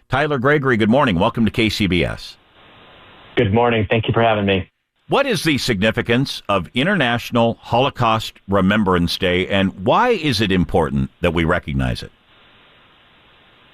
Tye Gregory, good morning. Welcome to KCBS. Good morning. Thank you for having me. What is the significance of International Holocaust Remembrance Day, and why is it important that we recognize it?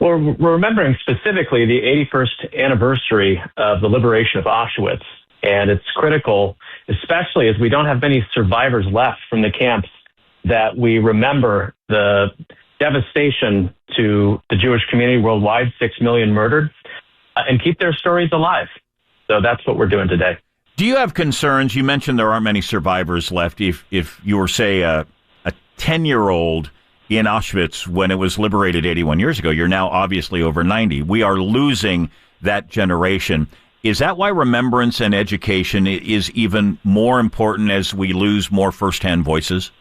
Well, we're remembering specifically the 81st anniversary of the liberation of Auschwitz, and it's critical, especially as we don't have many survivors left from the camps, that we remember the devastation to the Jewish community worldwide, 6 million murdered, and keep their stories alive. So that's what we're doing today. Do you have concerns? You mentioned there aren't many survivors left. If you were, say, a 10-year-old in Auschwitz when it was liberated 81 years ago, you're now obviously over 90. We are losing that generation. Is that why remembrance and education is even more important as we lose more firsthand voices?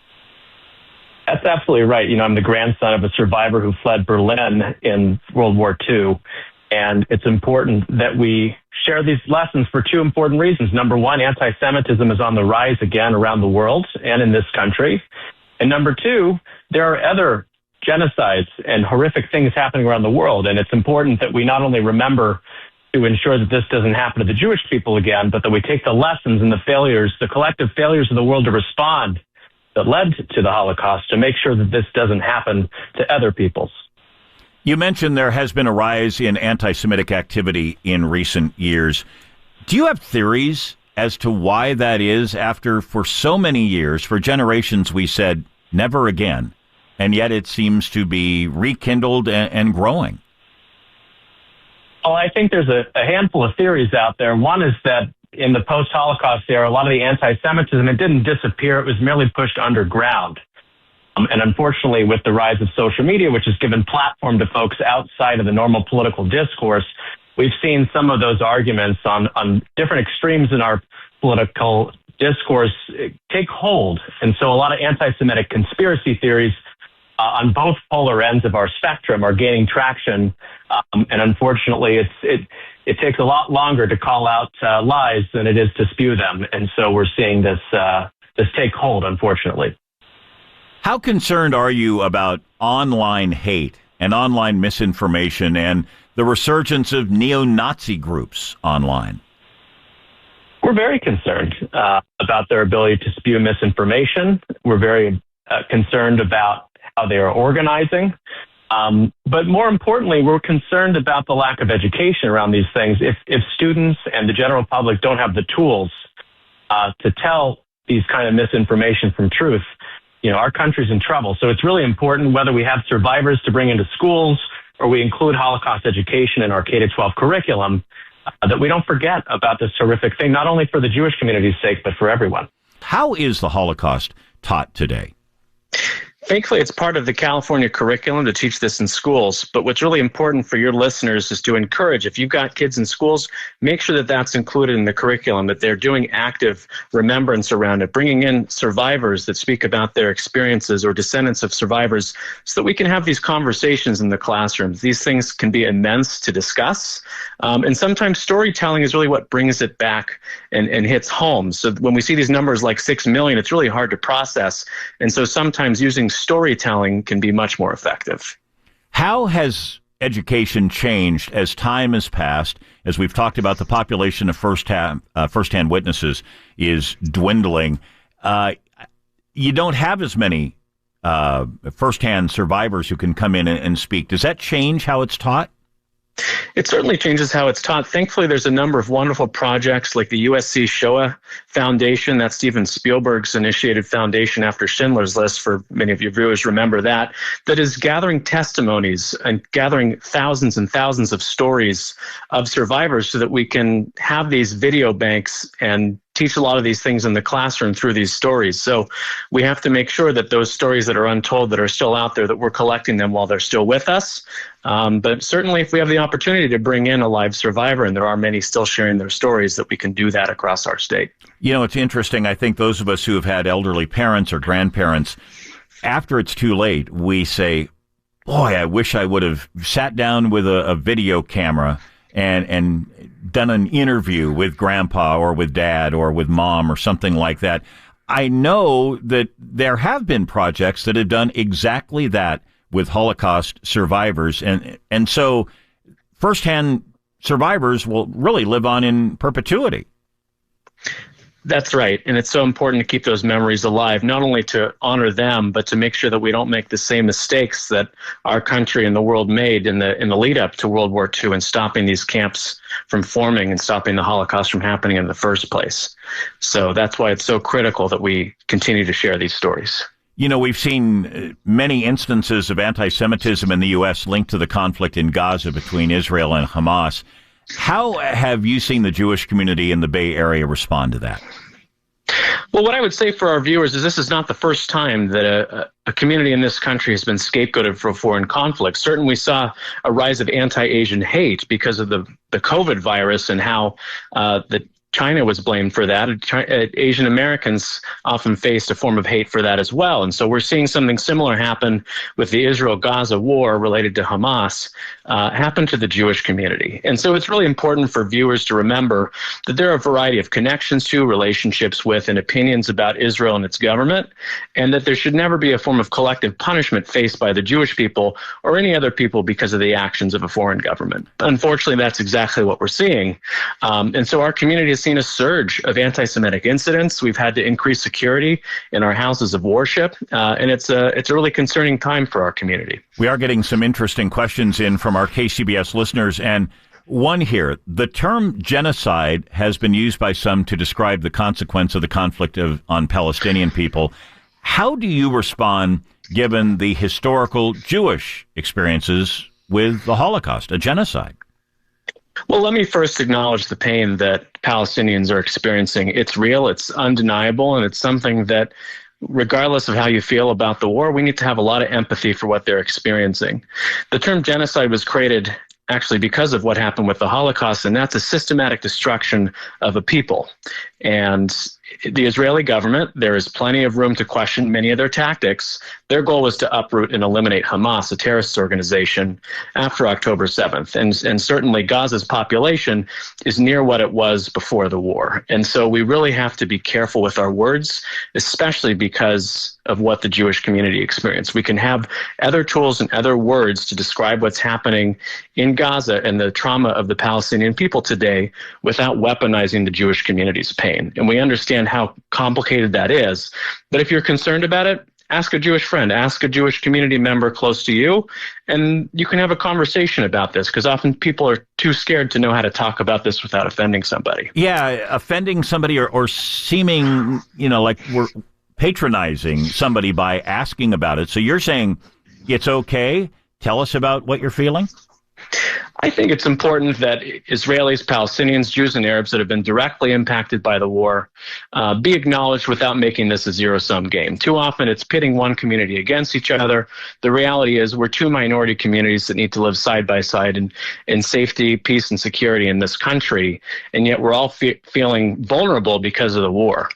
That's absolutely right. You know, I'm the grandson of a survivor who fled Berlin in World War II, and it's important that we share these lessons for two important reasons. Number one, anti-Semitism is on the rise again around the world and in this country. And number two, there are other genocides and horrific things happening around the world, and it's important that we not only remember to ensure that this doesn't happen to the Jewish people again, but that we take the lessons and the failures, the collective failures of the world to respond that led to the Holocaust, to make sure that this doesn't happen to other peoples. You mentioned there has been a rise in anti-Semitic activity in recent years. Do you have theories as to why that is after, for so many years, for generations, we said never again, and yet it seems to be rekindled and growing? Well, I think there's a handful of theories out there. One is that in the post-Holocaust era, a lot of the anti-Semitism, it didn't disappear. It was merely pushed underground. And unfortunately, with the rise of social media, which has given platform to folks outside of the normal political discourse, we've seen some of those arguments on different extremes in our political discourse take hold. And so a lot of anti-Semitic conspiracy theories on both polar ends of our spectrum are gaining traction. And unfortunately, it takes a lot longer to call out lies than it is to spew them. And so we're seeing this take hold, unfortunately. How concerned are you about online hate and online misinformation and the resurgence of neo-Nazi groups online? We're very concerned about their ability to spew misinformation. We're very concerned about how they are organizing. But more importantly, we're concerned about the lack of education around these things. If students and the general public don't have the tools to tell these kind of misinformation from truth, you know, our country's in trouble. So it's really important, whether we have survivors to bring into schools or we include Holocaust education in our K-12 curriculum, that we don't forget about this horrific thing, not only for the Jewish community's sake, but for everyone. How is the Holocaust taught today? Thankfully, it's part of the California curriculum to teach this in schools. But what's really important for your listeners is to encourage, if you've got kids in schools, make sure that that's included in the curriculum, that they're doing active remembrance around it, bringing in survivors that speak about their experiences or descendants of survivors so that we can have these conversations in the classrooms. These things can be immense to discuss. And sometimes storytelling is really what brings it back and hits home. So when we see these numbers like 6 million, it's really hard to process. And so sometimes using storytelling can be much more effective. How has education changed as time has passed? As we've talked about, the population of first-hand witnesses is dwindling. You don't have as many first-hand survivors who can come in and speak. Does that change how it's taught? It certainly changes how it's taught. Thankfully, there's a number of wonderful projects like the USC Shoah Foundation. That's Steven Spielberg's initiated foundation after Schindler's List, for many of your viewers remember that is gathering testimonies and gathering thousands and thousands of stories of survivors so that we can have these video banks and teach a lot of these things in the classroom through these stories. So we have to make sure that those stories that are untold, that are still out there, that we're collecting them while they're still with us. But certainly if we have the opportunity to bring in a live survivor, and there are many still sharing their stories, that we can do that across our state. You know, it's interesting. I think those of us who have had elderly parents or grandparents, after it's too late, we say, boy, I wish I would have sat down with a video camera and done an interview with grandpa or with dad or with mom or something like that. I know that there have been projects that have done exactly that with Holocaust survivors. And so firsthand survivors will really live on in perpetuity. That's right. And it's so important to keep those memories alive, not only to honor them, but to make sure that we don't make the same mistakes that our country and the world made in the lead up to World War II and stopping these camps from forming and stopping the Holocaust from happening in the first place. So that's why it's so critical that we continue to share these stories. You know, we've seen many instances of anti-Semitism in the U.S. linked to the conflict in Gaza between Israel and Hamas. How have you seen the Jewish community in the Bay Area respond to that? Well, what I would say for our viewers is this is not the first time that a community in this country has been scapegoated for foreign conflict. Certainly, we saw a rise of anti-Asian hate because of the COVID virus and how China was blamed for that. Asian Americans often faced a form of hate for that as well. And so we're seeing something similar happen with the Israel-Gaza war related to Hamas happen to the Jewish community. And so it's really important for viewers to remember that there are a variety of connections to, relationships with, and opinions about Israel and its government, and that there should never be a form of collective punishment faced by the Jewish people or any other people because of the actions of a foreign government. Unfortunately, that's exactly what we're seeing. And so our community has seen a surge of anti-Semitic incidents. We've had to increase security in our houses of worship, and it's a really concerning time for our community. We are getting some interesting questions in from our KCBS listeners, and one here: the term genocide has been used by some to describe the consequence of the conflict on Palestinian people. How do you respond given the historical Jewish experiences with the Holocaust, a genocide? Well, let me first acknowledge the pain that Palestinians are experiencing. It's real, it's undeniable, and it's something that, regardless of how you feel about the war, we need to have a lot of empathy for what they're experiencing. The term genocide was created actually because of what happened with the Holocaust, and that's a systematic destruction of a people. And the Israeli government, there is plenty of room to question many of their tactics. Their goal was to uproot and eliminate Hamas, a terrorist organization, after October 7th. And certainly Gaza's population is near what it was before the war. And so we really have to be careful with our words, especially because of what the Jewish community experienced. We can have other tools and other words to describe what's happening in Gaza and the trauma of the Palestinian people today without weaponizing the Jewish community's pain. And we understand how complicated that is. But if you're concerned about it, ask a Jewish friend, ask a Jewish community member close to you, and you can have a conversation about this, because often people are too scared to know how to talk about this without offending somebody. Yeah, offending somebody or seeming, like we're patronizing somebody by asking about it. So you're saying it's okay? Tell us about what you're feeling? I think it's important that Israelis, Palestinians, Jews, and Arabs that have been directly impacted by the war be acknowledged without making this a zero-sum game. Too often it's pitting one community against each other. The reality is we're two minority communities that need to live side by side in safety, peace, and security in this country, and yet we're all feeling vulnerable because of the war.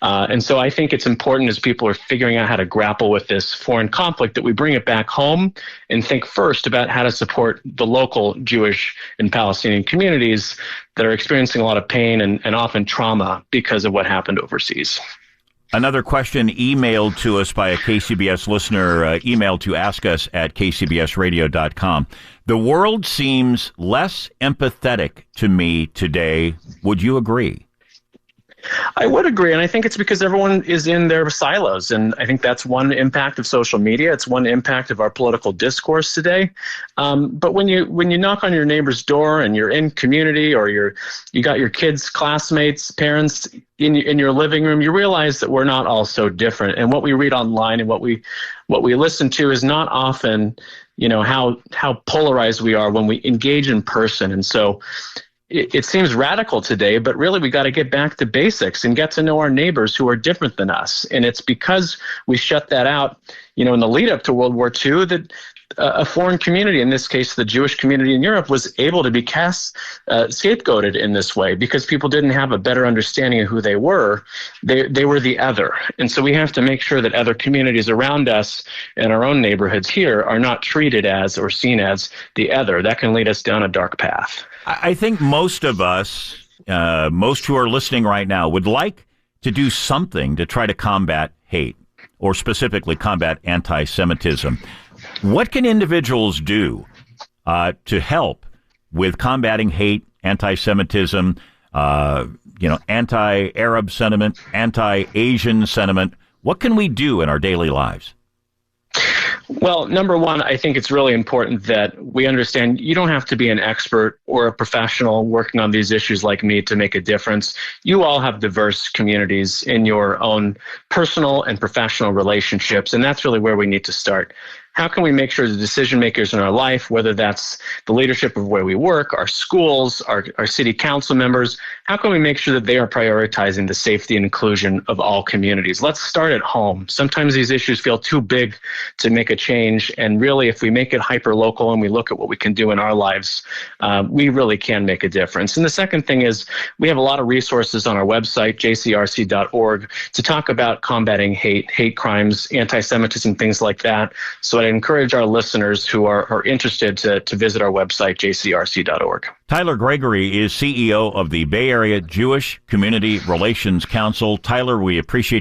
And so I think it's important, as people are figuring out how to grapple with this foreign conflict, that we bring it back home and think first about how to support the local Jewish and Palestinian communities that are experiencing a lot of pain and often trauma because of what happened overseas. Another question emailed to us by a KCBS listener, emailed to askus@kcbsradio.com. The world seems less empathetic to me today. Would you agree? I would agree, and I think it's because everyone is in their silos, and I think that's one impact of social media. It's one impact of our political discourse today. But when you knock on your neighbor's door and you're in community, or you got your kids, classmates, parents in your living room, you realize that we're not all so different. And what we read online and what we listen to is not often, how polarized we are when we engage in person. And so it seems radical today, but really we got to get back to basics and get to know our neighbors who are different than us. And it's because we shut that out, in the lead up to World War II, that a foreign community, in this case the Jewish community in Europe, was able to be scapegoated in this way because people didn't have a better understanding of who they were. They were the other. And so we have to make sure that other communities around us and our own neighborhoods here are not treated as or seen as the other. That can lead us down a dark path. I think most of us, most who are listening right now, would like to do something to try to combat hate, or specifically combat anti-Semitism. What can individuals do to help with combating hate, anti-Semitism, anti-Arab sentiment, anti-Asian sentiment? What can we do in our daily lives? Well, number one, I think it's really important that we understand you don't have to be an expert or a professional working on these issues like me to make a difference. You all have diverse communities in your own personal and professional relationships, and that's really where we need to start. How can we make sure the decision makers in our life, whether that's the leadership of where we work, our schools, our city council members, how can we make sure that they are prioritizing the safety and inclusion of all communities? Let's start at home. Sometimes these issues feel too big to make a change, and really if we make it hyper-local and we look at what we can do in our lives, we really can make a difference. And the second thing is we have a lot of resources on our website, jcrc.org, to talk about combating hate crimes, anti-Semitism, things like that. So I encourage our listeners who are interested to visit our website, jcrc.org. Tye Gregory is CEO of the Bay Area Jewish Community Relations Council. Tyler, we appreciate